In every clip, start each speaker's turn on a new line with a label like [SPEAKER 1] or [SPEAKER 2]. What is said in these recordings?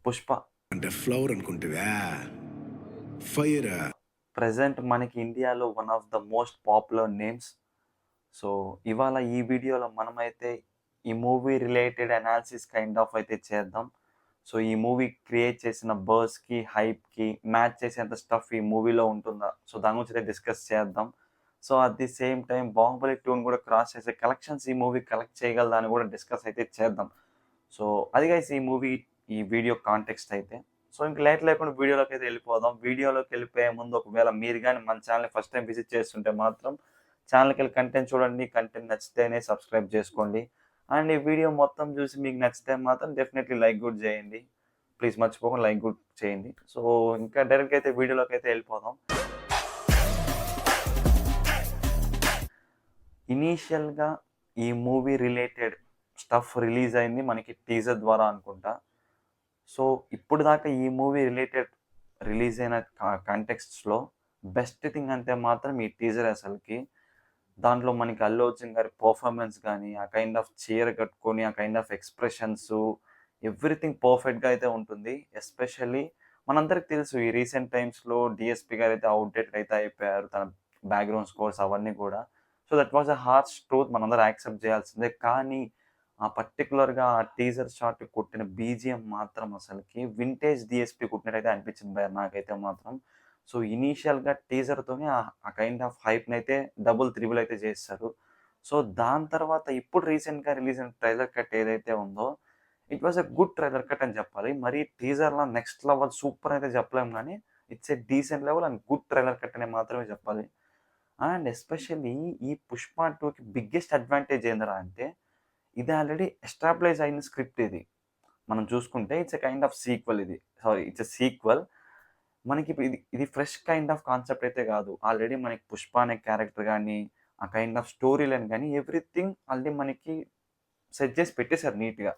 [SPEAKER 1] పుష్ప
[SPEAKER 2] అంటే flower అనుకుంటువా? Fire.
[SPEAKER 1] Present మనకి ఇండియాలో one of the most popular names. So ఇవాళ ఈ వీడియోలో మనమైతే ఈ movie related analysis kind of అయితే చేద్దాం. సో ఈ మూవీ క్రియేట్ చేసిన బర్స్కి హైప్కి మ్యాచ్ చేసేంత స్టఫ్ ఈ మూవీలో ఉంటుందా, సో దాని గురించి అయితే డిస్కస్ చేద్దాం. So at the same time Baahubali toon కూడా క్రాస్ చేసే కలెక్షన్స్ ఈ మూవీ కలెక్ట్ చేయగలదా అని కూడా డిస్కస్ అయితే చేద్దాం. సో అది గైస్ ఈ మూవీ ఈ వీడియో కాంటెక్స్ట్ అయితే. సో ఇంక లేట్ లేకుండా వీడియోలోకి అయితే వెళ్ళిపోదాం. వీడియోలోకి వెళ్ళిపోయే ముందు ఒకవేళ మీరు కానీ మన ఛానల్ని ఫస్ట్ టైం విజిట్ చేస్తుంటే మాత్రం ఛానల్కి వెళ్ళి కంటెంట్ చూడండి. కంటెంట్ నచ్చితేనే సబ్స్క్రైబ్ చేసుకోండి. అండ్ ఈ వీడియో మొత్తం చూసి మీకు నచ్చితే మాత్రం డెఫినెట్లీ లైక్ కూడా చేయండి. ప్లీజ్ మర్చిపోకుండా లైక్ కూడా చేయండి. సో ఇంకా డైరెక్ట్గా అయితే వీడియోలోకి అయితే వెళ్ళిపోదాం. ఇనీషియల్గా ఈ మూవీ రిలేటెడ్ స్టఫ్ రిలీజ్ అయింది మనకి టీజర్ ద్వారా అనుకుంటా. సో ఇప్పుడు దాకా ఈ మూవీ రిలీజ్ అయిన కాంటెక్స్ట్లో బెస్ట్ థింగ్ అంటే మాత్రం ఈ టీజర్ అసలుకి. దాంట్లో మనకి అల్లు అర్జున్ గారి పర్ఫార్మెన్స్ కానీ, ఆ కైండ్ ఆఫ్ చీర కట్టుకొని ఆ కైండ్ ఆఫ్ ఎక్స్ప్రెషన్స్, ఎవ్రీథింగ్ పర్ఫెక్ట్గా అయితే ఉంటుంది. ఎస్పెషల్లీ మనందరికి తెలుసు ఈ రీసెంట్ టైమ్స్లో డిఎస్పి గారు అయితే అవుట్డేటెడ్ అయితే అయిపోయారు, తన బ్యాక్గ్రౌండ్ స్కోర్స్ అవన్నీ కూడా. So that was a harsh truth, మనందరూ యాక్సెప్ట్ చేయాల్సిందే. కానీ ఆ పర్టికులర్గా ఆ టీజర్ షాట్ కొట్టిన బీజిఎం మాత్రం అసలుకి వింటేజ్ డిఎస్పి కొట్టినట్టయితే అనిపించింది భయ్యా నాకైతే మాత్రం. సో ఇనీషియల్గా టీజర్తోనే ఆ కైండ్ ఆఫ్ హైప్ని అయితే డబుల్ త్రిబుల్ అయితే చేస్తారు. సో దాని తర్వాత ఇప్పుడు రీసెంట్గా రిలీజ్ అయిన ట్రైలర్ కట్ ఏదైతే ఉందో, it was a good trailer cut అని చెప్పాలి. మరి టీజర్లో నెక్స్ట్ లెవెల్ సూపర్ అయితే చెప్పలేము, కానీ it's a decent level and good trailer cut అని మాత్రమే చెప్పాలి. అండ్ ఎస్పెషల్లీ ఈ పుష్ప 2కి బిగ్గెస్ట్ అడ్వాంటేజ్ ఏందిరా అంటే, ఇది ఆల్రెడీ ఎస్టాబ్లిష్ అయిన స్క్రిప్ట్ ఇది. మనం చూసుకుంటే it's a kind of sequel ఇది. Sorry, it's a sequel. మనకి ఇప్పుడు ఇది ఫ్రెష్ కైండ్ ఆఫ్ కాన్సెప్ట్ అయితే కాదు. ఆల్రెడీ మనకి పుష్ప అనే క్యారెక్టర్ గానీ, ఆ కైండ్ ఆఫ్ స్టోరీ లైన్ గానీ ఎవ్రీథింగ్ ఆల్రెడీ మనకి సెట్ చేసి పెట్టేశారు నీట్‌గా.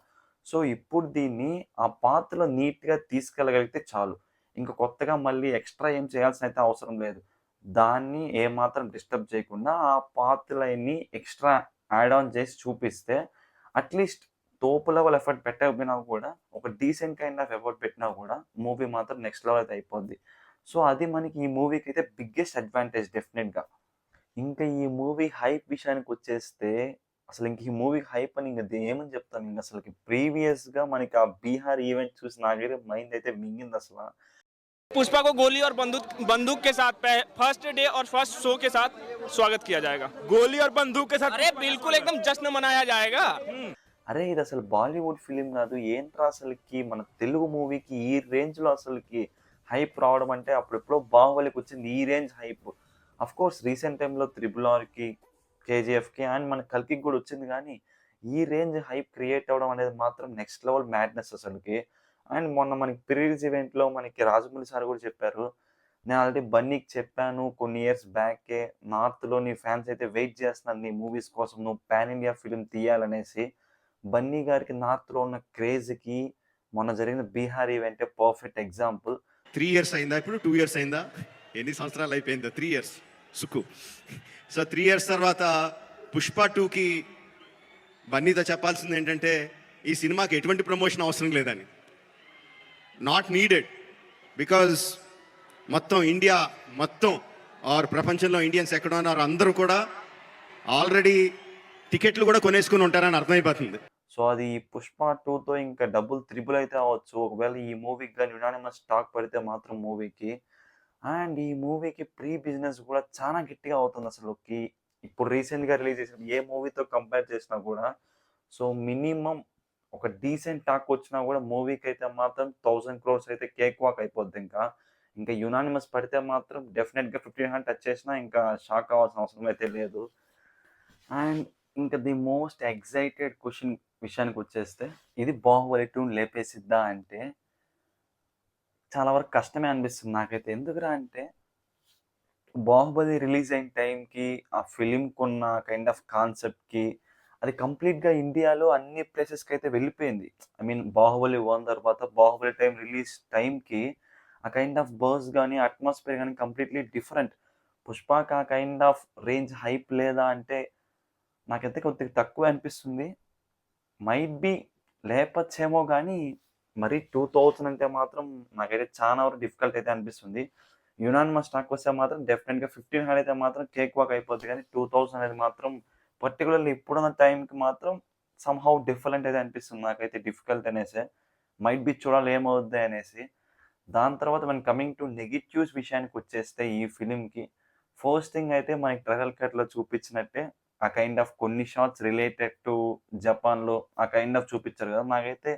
[SPEAKER 1] సో ఇప్పుడు దీన్ని ఆ పాత్రలో నీట్‌గా తీసుకెళ్ళగలిగితే చాలు. ఇంక కొత్తగా మళ్ళీ ఎక్స్‌ట్రా ఏం చేయాల్సిన అయితే అవసరం లేదు. దాన్ని ఏమాత్రం డిస్టర్బ్ చేయకుండా ఆ పాత్ లైన్‌ని ఎక్స్‌ట్రా యాడ్ ఆన్ చేసి చూపిస్తే, అట్‌లీస్ట్ తోపు లెవెల్ ఎఫర్ట్ పెట్టకపోయినా కూడా, ఒక డీసెంట్ కైండ్ ఆఫ్ ఎఫర్ట్ పెట్టినా కూడా మూవీ మాత్రం నెక్స్ట్ లెవెల్ అయితే అయిపోద్ది. సో అది మనకి ఈ మూవీకైతే బిగ్గెస్ట్ అడ్వాంటేజ్ డెఫినిట్‌గా. ఇంకా ఈ మూవీ హైప్ విషయానికొచ్చేస్తే, అసలింక ఈ మూవీ హైప్ అని ఇంక ఏమని చెప్తాను, ఇంక అసలకి ప్రీవియస్‌గా మనకి ఆ 'బీహార్' ఈవెంట్ చూసి నాకైతే మైండ్ అయితే మింగిందసల.
[SPEAKER 3] पुष्पा को गोली और बंदूक बंदूक के साथ फर्स्ट डे और फर्स्ट शो के साथ स्वागत किया जाएगा। गोली और बंदूक के साथ, अरे बिल्कुल एकदम जश्न मनाया जाएगा।
[SPEAKER 1] అరే! ఇదసలు బాలీవుడ్ ఫిల్మ్ గాదు. ఏంట్రా అసలకి మన తెలుగు మూవీకి ఈ రేంజ్‌లో అసలకి హైప్ రావడం అంటే, అప్పుడెప్పుడో 'బాహుబలి'కొచ్చింది ఈ రేంజ్ హైప్. ఆఫ్‌కోర్స్ రీసెంట్ టైమ్‌లో 'త్రిబుల్ ఆర్'కి, 'కేజీఎఫ్‌కి అండ్ మన 'కల్కి'కి గూడా వచ్చింది గానీ, ఈ రేంజ్ హైప్ క్రియేట్ అవ్వడం అనేది మాత్రం నెక్స్ట్ లెవెల్ మ్యాడ్‌నెస్ అసలకి. అండ్ మొన్న మనకి ప్రీ రిలీజ్ ఈవెంట్‌లో మనకి రాజమౌళి సార్ గూడా చెప్పారు. నేను ఆల్రెడీ బన్నీకి చెప్పాను కొన్ని ఇయర్స్ బ్యాకే, నార్త్‌లో నీ ఫ్యాన్స్ అయితే వెయిట్ చేస్తున్నారు నీ మూవీస్ కోసం, నువ్వు పాన్ ఇండియా ఫిల్మ్ తీయాలనేసి. బన్నీ గారికి నార్త్‌లో ఉన్న క్రేజ్‌కి మొన్న జరిగిన 'బీహార్' ఈవెంటే పర్ఫెక్ట్ ఎగ్జాంపుల్.
[SPEAKER 2] 3 ఇయర్స్ అయిందా? ఇప్పుడు 2 ఇయర్స్ అయిందా? ఎన్ని సంవత్సరాలు అయిపోయిందో? 3 ఇయర్స్ సుక్కు. సో 3 ఇయర్స్ తర్వాత పుష్ప 2కి బన్నీతో చెప్పాల్సింది ఏంటంటే, ఈ సినిమాకి ఎటువంటి ప్రమోషన్ అవసరం లేదని. Not needed. బికాజ్ మొత్తం ఇండియా మొత్తం ఆర్ ప్రపంచంలో ఇండియన్స్ ఎక్కడ ఉన్నారు అందరూ కూడా ఆల్రెడీ టికెట్లు కూడా కొనేసుకుని ఉంటారని అర్థమైపోతుంది.
[SPEAKER 1] సో అది 'పుష్ప 2'తో ఇంకా డబుల్, త్రిబుల్ అయితే అవ్వచ్చు. ఒకవేళ ఈ మూవీకి గాని యునానిమస్ టాక్ పడితే మాత్రం మూవీకి. అండ్ ఈ మూవీకి ప్రీ బిజినెస్ కూడా చాలా గట్టిగా అవుతుందసలకి. ఇప్పుడు రీసెంట్‌గా రిలీజ్ చేసిన ఏ మూవీతో కంపేర్ చేసినా కూడా. సో మినిమమ్ ఒక డీసెంట్ టాక్ వచ్చినా కూడా మూవీకైతే మాత్రం 1000 క్రోర్స్ అయితే కేక్ వాక్ అయిపోద్దింకా. ఇంకా యునానిమస్ పడితే మాత్రం డెఫినెట్‌గా 1500 టచ్ చేసినా ఇంకా షాక్ అవ్వాల్సిన అవసరం అయితే లేదు. అండ్ ఇంకా ది మోస్ట్ ఎక్సైటెడ్ క్వెషన్ విషయానికొచ్చేస్తే, ఇది 'బాహుబలి 2'ని లేపేసిద్దా అంటే, చాలా వరకు కష్టమే అనిపిస్తుంది నాకైతే. ఎందుకురా అంటే, 'బాహుబలి' రిలీజ్ అయిన టైంకి, ఆ ఫిల్మ్‌కున్న కైండ్ ఆఫ్ కాన్సెప్ట్‌కి, అది కంప్లీట్‌గా ఇండియాలో అన్ని ప్లేసెస్‌కైతే వెళ్ళిపోయింది. ఐ మీన్ 'బాహుబలి 1' తర్వాత 'బాహుబలి' రిలీజ్ టైంకి ఆ కైండ్ ఆఫ్ బజ్ గాని, అట్మాస్ఫియర్ గాని కంప్లీట్‌లీ డిఫరెంట్. 'పుష్పకి' ఆ కైండ్ ఆఫ్ రేంజ్ హైప్ లేదా అంటే, నాకైతే కొద్దిగా తక్కువే అనిపిస్తుంది. మైట్ బీ లేపచ్చేమో గానీ, మరి 2000 అంటే మాత్రం నాకైతే చాలా వరకు డిఫికల్ట్ అయితే అనిపిస్తుంది. యునానిమస్ టాకొస్తే మాత్రం డెఫినిట్‌గా 1500 అయితే మాత్రం కేక్ వాక్ అయిపోద్ది. కానీ 2000 అనేది మాత్రం పర్టిక్యులర్‌లీ ఇప్పుడున్న టైంకి మాత్రం సమ్‌హౌ డిఫరెంట్ అయితే అనిపిస్తుంది నాకైతే డిఫికల్ట్ అనేసే. మైట్ బి చూడాలి ఏమవుద్ది అనేసి. దాని తర్వాత వెన్ కమింగ్ టు నెగెటివ్స్ విషయానికొచ్చేస్తే ఈ ఫిల్మ్‌కి ఫస్ట్ థింగ్ అయితే మనకి ట్రైలర్ కట్‌లో చూపించినట్టే ఆ కైండ్ ఆఫ్ కొన్ని షాట్స్ రిలేటెడ్ టు జపాన్‌లో ఆ కైండ్ ఆఫ్ చూపిచ్చారు కదా! నాకైతే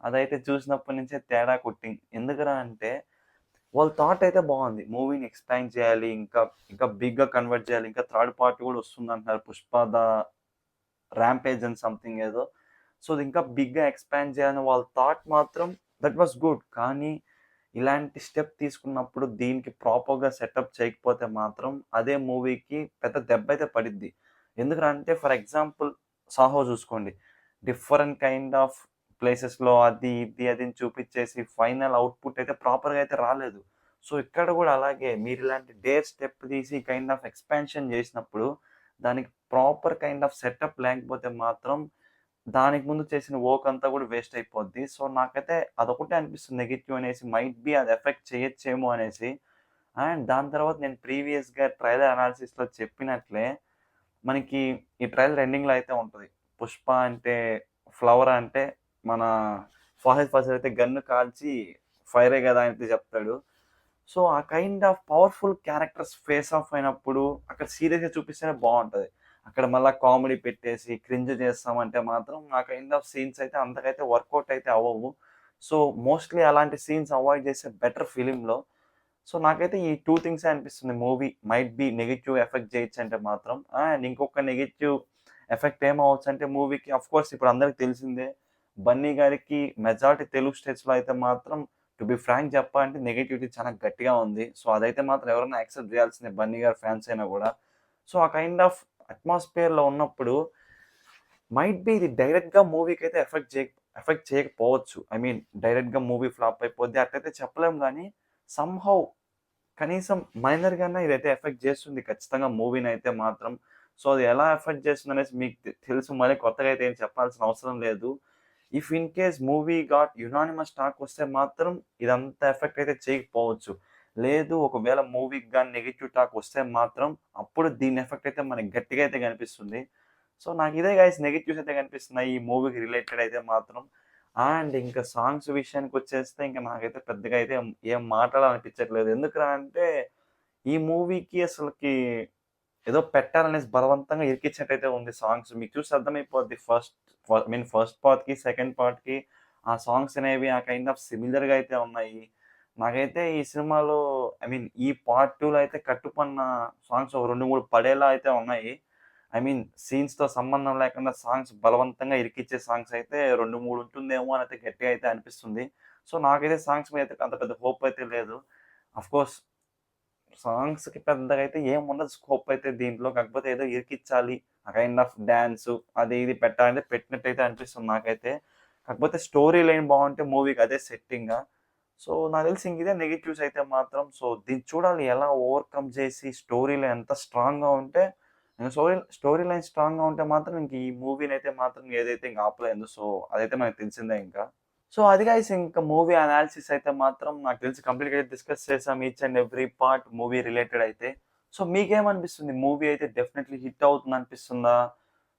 [SPEAKER 1] అదైతే చూసినప్పటి నుంచే తేడా కొట్టింది. ఎందుకురా అంటే వాళ్ళ థాట్ అయితే బావుంది. మూవీని ఎక్స్‌పాండ్ చేయాలి. ఇంకా బిగ్‌గా కన్వర్ట్ చేయాలి. ఇంకా థర్డ్ పార్ట్ కూడా వస్తుందంటున్నారు. 'పుష్ప ద ర్యాంపేజ్' అని సంథింగ్ ఏదో. సో, అది ఇంకా బిగ్‌గా ఎక్స్‌పాండ్ చేయాలని వాళ్ళ థాట్ మాత్రం దట్ వాస్ గుడ్. కానీ ఇలాంటి స్టెప్ తీసుకున్నప్పుడు దీనికి ప్రాపర్‌గా సెటప్ చేయకపోతే మాత్రం అదే మూవీకి పెద్ద దెబ్బైతే పడిద్ది. ఎందుకురా అంటే ఫర్ ఎగ్జాంపుల్ 'సాహో' చూసుకోండి. డిఫరెంట్ కైండ్ ఆఫ్ ప్లేసెస్‌లో అది, ఇది అని చూపిచ్చేసి ఫైనల్ అవుట్‌పుట్ అయితే ప్రాపర్‌గా అయితే రాలేదు. సో, ఇక్కడ కూడా అలాగే మీరు ఇలాంటి డేర్ స్టెప్ తీసి కైండ్ ఆఫ్ ఎక్స్‌పాన్షన్ చేసినప్పుడు దానికి ప్రాపర్ కైండ్ ఆఫ్ సెటప్ లేకపోతే మాత్రం దానికి ముందు చేసిన వర్క్ అంతా కూడా వేస్ట్ అయిపోద్ది. సో, నాకైతే అదొకటే అనిపిస్తుంది నెగెటివ్ అనేసి. మైట్ బి అది ఎఫెక్ట్ చేయొచ్చేమో అనేసి. అండ్ దాని తర్వాత నేను ప్రీవియస్‌గా ట్రైలర్ అనాలిసిస్‌లో చెప్పినట్లే మనకి ఈ ట్రైలర్ ఎండింగ్‌లో అయితే ఉంటది. 'పుష్ప' అంటే ఫ్లవర్ అంటే మన 'ఫహద్ ఫాసిల్' అయితే గన్ను కాల్చి ఫైరే గదా! అని చెప్తాడు. సో, ఆ kind of powerful characters face of అయినప్పుడు అక్కడ సీరియస్‌గా చూపిస్తేనే బావుంటది. అక్కడ మళ్ళా కామెడీ పెట్టేసి క్రింజ్ చేస్తామంటే మాత్రం ఆ కైండ్ ఆఫ్ సీన్స్ అయితే అంతకైతే వర్కౌట్ అయితే అవ్వవు. సో, మోస్ట్‌లీ అలాంటి సీన్స్ అవాయిడ్ చేస్తే బెటర్ ఫిల్మ్‌లో. సో, నాకైతే ఈ 2 థింగ్సే అనిపిస్తుంది. Movie might be negative effect చేయొచ్చంటే మాత్రం. అండ్ ఇంకొక నెగెటివ్ ఎఫెక్ట్ ఏమవ్వచ్చంటే మూవీకి ఆఫ్‌కోర్స్ ఇప్పుడు అందరికి తెలిసిందే. బన్నీ గారికి మెజారిటీ తెలుగు స్టేట్స్‌లో అయితే మాత్రం టు బి ఫ్రాంక్ చెప్పాలంటే నెగటివిటీ చాలా గట్టిగా ఉంది. సో, అదైతే మాత్రం ఎవరైనా యాక్సెప్ట్ చేయాల్సిందే బన్నీ గారి ఫ్యాన్స్ అయినా గూడా. సో, ఆ కైండ్ ఆఫ్ అట్మాస్ఫియర్‌లో ఉన్నప్పుడు మైట్ బి ఇది డైరెక్ట్‌గా మూవీకైతే ఎఫెక్ట్ చేయకపోవచ్చు. ఐ మీన్ డైరెక్ట్‌గా మూవీ ఫ్లాప్ అయిపోద్ది అట్లయితే చెప్పలేం గానీ, సమ్‌హౌ కనీసం మైనర్‌గానే ఇదైతే ఎఫెక్ట్ చేస్తుంది ఖచ్చితంగా మూవీనైతే మాత్రం. సో, అది ఎలా ఎఫెక్ట్ చేస్తుందనేసి మీకు తెలుసు. మళ్ళీ కొత్తగా అయితే ఏం చెప్పాల్సిన అవసరం లేదు. If in case movie got unanimous talk వస్తే మాత్రం ఇదంతా ఎఫెక్ట్ అయితే చేయకపోవచ్చు. లేదు ఒకవేళ మూవీకి గాని నెగెటివ్ టాక్ వస్తే మాత్రం అప్పుడు దీని ఎఫెక్ట్ అయితే మనకి గట్టిగా అయితే కనిపిస్తుంది. సో, నాకిదే గైస్ నెగెటివ్స్ అయితే కనిపిస్తున్నాయి ఈ మూవీకి రిలేటెడ్ అయితే మాత్రం. అండ్ ఇంకా సాంగ్స్ విషయానికొచ్చేస్తే ఇంక నాకైతే పెద్దగా అయితే ఏం మాట్లాడాలనిపించట్లేదు. ఎందుకురా అంటే ఈ మూవీకి అసలకి ఏదో పెట్టాలనేసి బలవంతంగా ఇరికిచ్చినట్టయితే ఉంది సాంగ్స్. మీకు చూస్తే అర్థమైపోద్ది ఫస్ట్ పార్ట్‌కి, సెకండ్ పార్ట్‌కి ఆ సాంగ్స్ అనేవి ఆ కైండ్ ఆఫ్ సిమిలర్‌గా అయితే ఉన్నాయి. నాకైతే ఈ సినిమాలో ఐ మీన్ ఈ పార్ట్ 2లో అయితే కట్టుపన్న సాంగ్స్ ఒక 2, 3 పడేలా అయితే ఉన్నాయి. ఐ మీన్ సీన్స్‌తో సంబంధం లేకుండా సాంగ్స్ బలవంతంగా ఇరికిచ్చే సాంగ్స్ అయితే 2, 3 ఉంటుందేమో అని అయితే గట్టిగా అయితే అనిపిస్తుంది. సో, నాకైతే సాంగ్స్ మీద అయితే అంత పెద్ద హోప్ అయితే లేదు. ఆఫ్‌కోర్స్ సాంగ్స్‌కి పెద్దగా అయితే ఏముండదు స్కోప్ అయితే దీంట్లో. కాకపోతే ఏదో ఇరికిచ్చాలి. ఆ కైండ్ ఆఫ్ డాన్సు అది ఇది పెట్టాలంటే పెట్టినట్టయితే అనిపిస్తుంది నాకైతే. కాకపోతే స్టోరీ లైన్ బావుంటే మూవీకి అదే సెట్టింగా. సో, నాకు తెలిసి ఇంక ఇదే నెగెటివ్స్ అయితే మాత్రం. సో, దీన్ని చూడాలి ఎలా ఓవర్‌కమ్ చేసి స్టోరీ లైన్ ఎంత స్ట్రాంగ్‌గా ఉంటే స్టోరీ లైన్ స్ట్రాంగ్‌గా ఉంటే మాత్రం ఇంక ఈ మూవీనైతే మాత్రం ఏదైతే ఇంక ఆపలేదు. సో, అదైతే మనకు తెలిసిందే ఇంకా. సో, అది గైస్ ఇంక మూవీ అనాలిసిస్ అయితే మాత్రం నాకు తెలిసి కంప్లీట్‌గా డిస్కస్ చేసాం each and every part movie related అయితే. సో, మీకేమనిపిస్తుంది? మూవీ అయితే డెఫినైట్‌లీ హిట్ అవుతుందనిపిస్తుందా?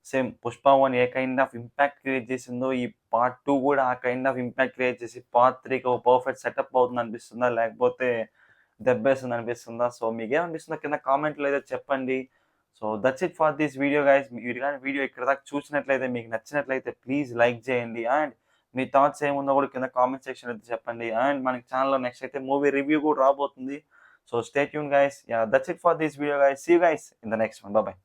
[SPEAKER 1] సేమ్ 'పుష్ప 1' ఏ కైండ్ ఆఫ్ ఇంపాక్ట్ క్రియేట్ చేసిందో ఈ పార్ట్ 2 కూడా ఆ కైండ్ ఆఫ్ ఇంపాక్ట్ క్రియేట్ చేసి పార్ట్ 3కి ఒక పర్ఫెక్ట్ సెటప్ అవుతుందనిపిస్తుందా? లేకపోతే దెబ్బేస్తుందనిపిస్తుందా? సో, మీకేమనిపిస్తుందో కింద కామెంట్‌లో అయితే చెప్పండి. So, that's it for this video guys. మీరు గాని వీడియో ఇక్కడి దాకా చూసినట్లయితే మీకు నచ్చినట్లయితే ప్లీజ్ లైక్ చేయండి. అండ్ మీ థాట్స్ ఏముందో కూడా కింద కామెంట్ సెక్షన్‌లో అయితే చెప్పండి. అండ్ మనకి ఛానెల్‌లో నెక్స్ట్ అయితే మూవీ రివ్యూ కూడా రాబోతుంది. So, stay tune guys. Yeah! That's it for this video guys. See you guys in the next one. Bye by.